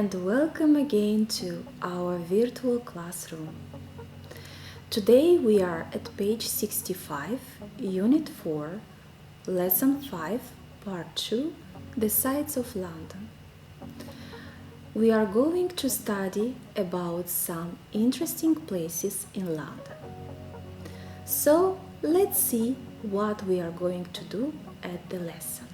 and welcome again to our virtual classroom. Today we are at page 65, Unit 4, Lesson 5, Part 2, The Sights of London. We are going to study about some interesting places in London. So let's see what we are going to do at the lesson.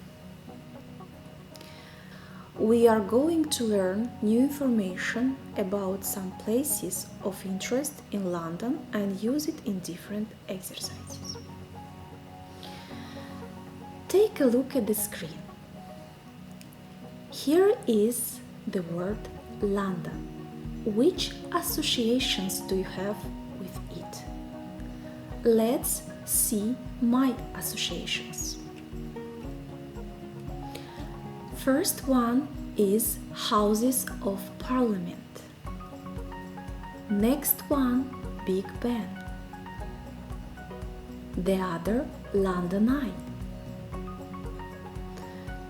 We are going to learn new information about some places of interest in London and use it in different exercises. Take a look at the screen. Here is the word London. Which associations do you have with it? Let's see my associations. First one is Houses of Parliament. Next one, Big Ben. The other, London Eye.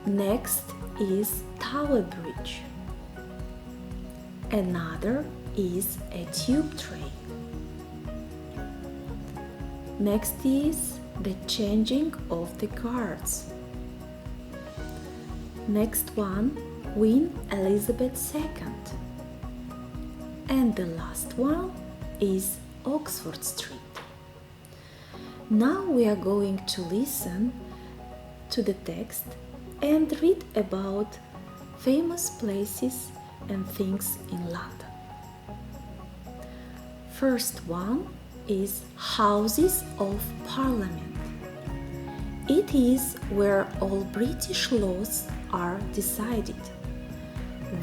Next is Tower Bridge. Another is a tube train. Next is the changing of the guards. Next one, Queen Elizabeth II. And the last one is Oxford Street. Now we are going to listen to the text and read about famous places and things in London. First one is Houses of Parliament. It is where all British laws are decided.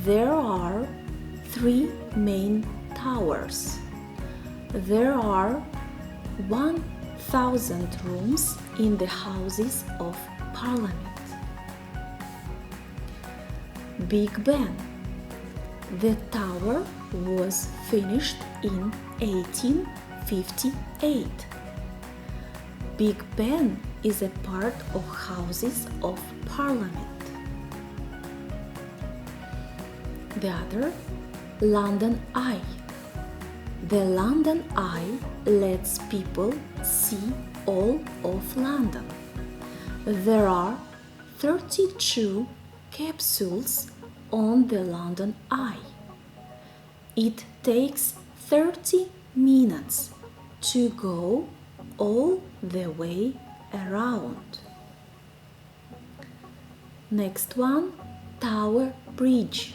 There are 3 main towers. There are 1,000 rooms in the Houses of Parliament. Big Ben. The tower was finished in 1858. Big Ben is a part of Houses of Parliament. The other, London Eye. The London Eye lets people see all of London. There are 32 capsules on the London Eye. It takes 30 minutes to go all the way around. Next one, Tower Bridge.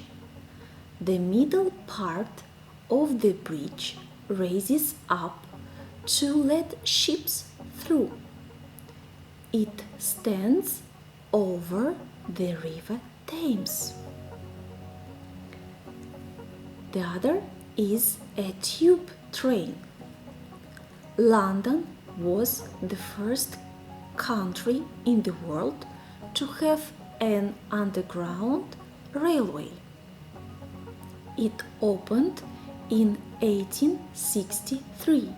The middle part of the bridge raises up to let ships through. It stands over the River Thames. The other is a tube train. London was the first country in the world to have an underground railway. It opened in 1863.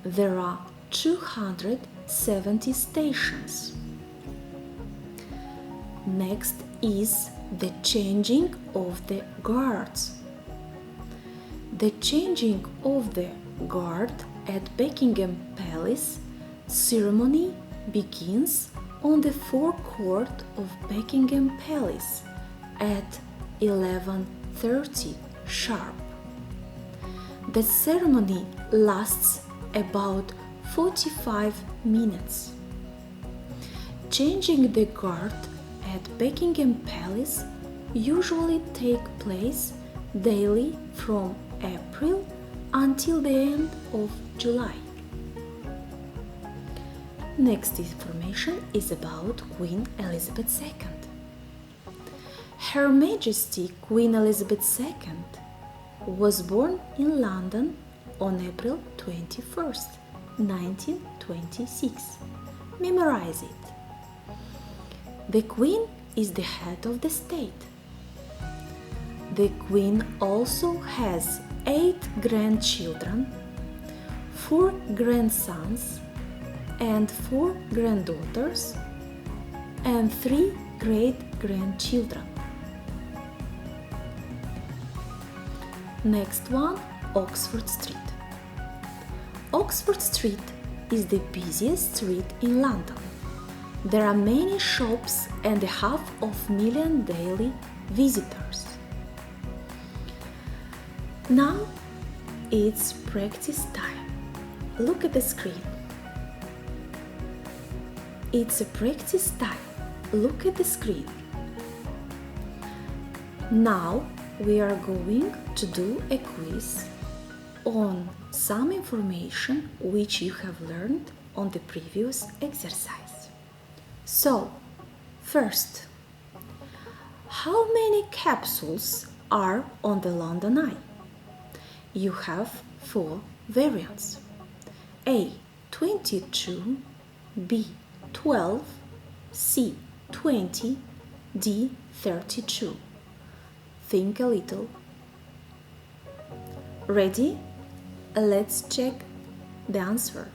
There are 270 stations. Next is the changing of the guards. The changing of the guard at Buckingham Palace ceremony begins on the forecourt of Buckingham Palace at 11:30 sharp. The ceremony lasts about 45 minutes. Changing the guard at Buckingham Palace usually take place daily from April until the end of July. Next information is about Queen Elizabeth II. Her Majesty Queen Elizabeth II was born in London on April 21st, 1926. Memorize it. The Queen is the head of the state. The Queen also has 8 grandchildren, 4 grandsons, and 4 granddaughters, and 3 great-grandchildren. Next one, Oxford Street. Oxford Street is the busiest street in London. There are many shops and 500,000 daily visitors. Now it's practice time. Look at the screen. It's a practice time. Look at the screen. Now we are going to do a quiz on some information which you have learned on the previous exercise. So, first, how many capsules are on the London Eye? You have 4 variants. A. 22, B. 12, C. 20, D. 32. Think a little. Ready? Let's check the answer.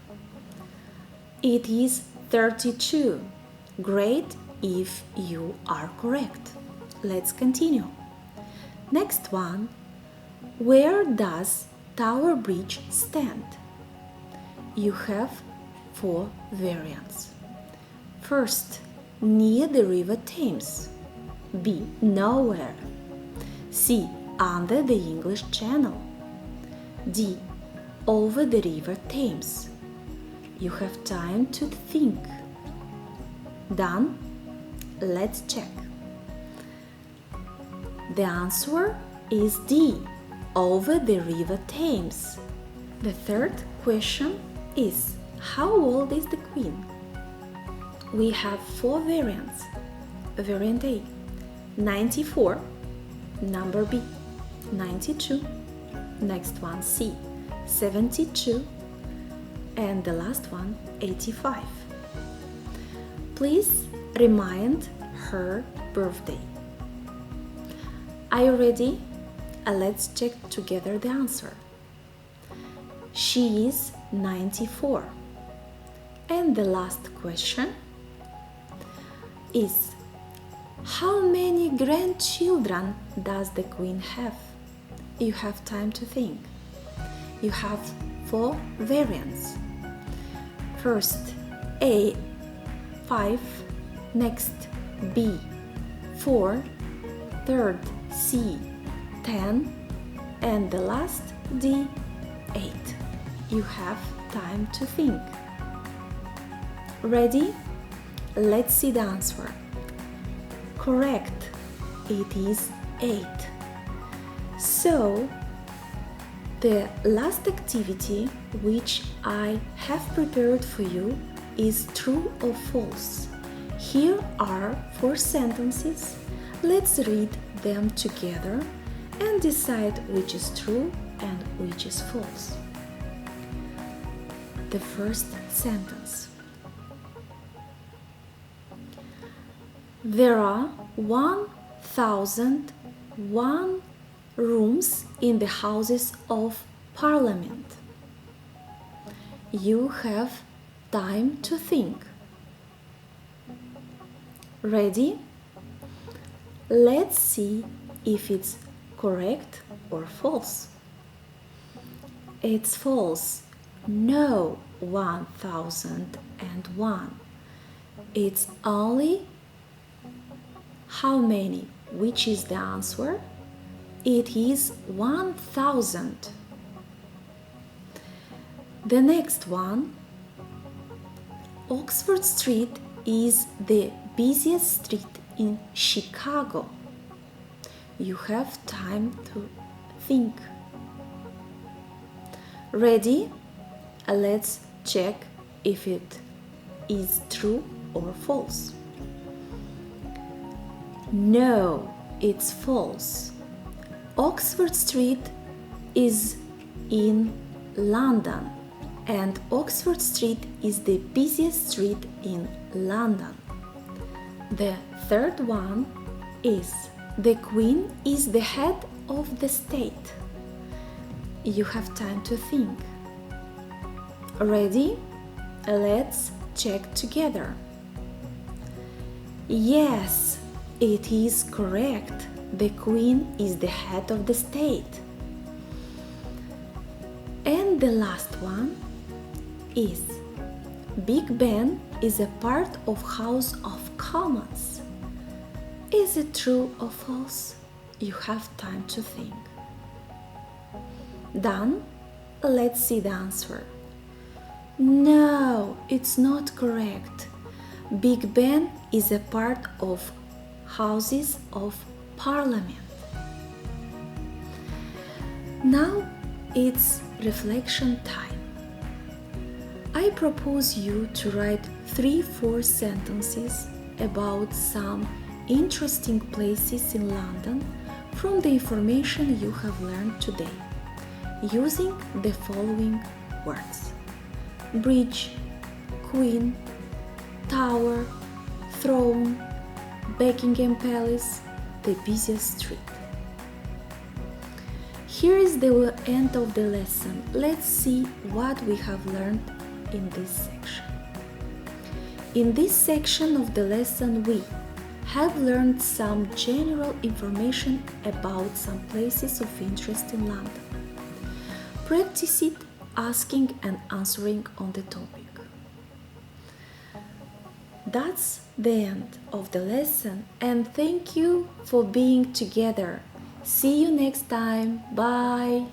It is 32. Great if you are correct. Let's continue. Next one. Where does Tower Bridge stand? You have 4 variants. First, near the River Thames. B. Nowhere. C. Under the English Channel. D. Over the River Thames. You have time to think. Done? Let's check. The answer is D. Over the River Thames. The third question is, how old is the Queen? We have 4 variants. Variant A, 94. Number B, 92. Next one, C, 72. And the last one, 85. Please remind her birthday. Are you ready? Let's check together the answer. She is 94. And the last question is, how many grandchildren does the Queen have? You have time to think. You have 4 variants. First, A, 5. Next, B, 4. Third, C, 10. And the last, D, 8. You have time to think. Ready? Let's see the answer. Correct. It is 8. So, the last activity which I have prepared for you is true or false. Here are 4 sentences. Let's read them together and decide which is true and which is false. The first sentence. There are 1,001 rooms in the Houses of Parliament. You have time to think. Ready? Let's see if it's correct or false. It's false. No 1,001. It's only how many? Which is the answer? It is 1,000. The next one. Oxford Street is the busiest street in Chicago. You have time to think. Ready? Let's check if it is true or false. No, it's false. Oxford Street is in London, and Oxford Street is the busiest street in London. The third one is, the Queen is the head of the state. You have time to think. Ready? Let's check together. Yes, it is correct. The Queen is the head of the state. And the last one is Big Ben is a part of House of Commons. Is it true or false? You have time to think. Done? Let's see the answer. No, it's not correct. Big Ben is a part of Houses of Parliament. Now it's reflection time. I propose you to write 3-4 sentences about some interesting places in London from the information you have learned today, using the following words: bridge, Queen, Tower, Throne, Buckingham Palace, the busiest street. Here is the end of the lesson. Let's see what we have learned in this section. In this section of the lesson, we have learned some general information about some places of interest in London. Practice it asking and answering on the topic. That's the end of the lesson, and thank you for being together. See you next time. Bye!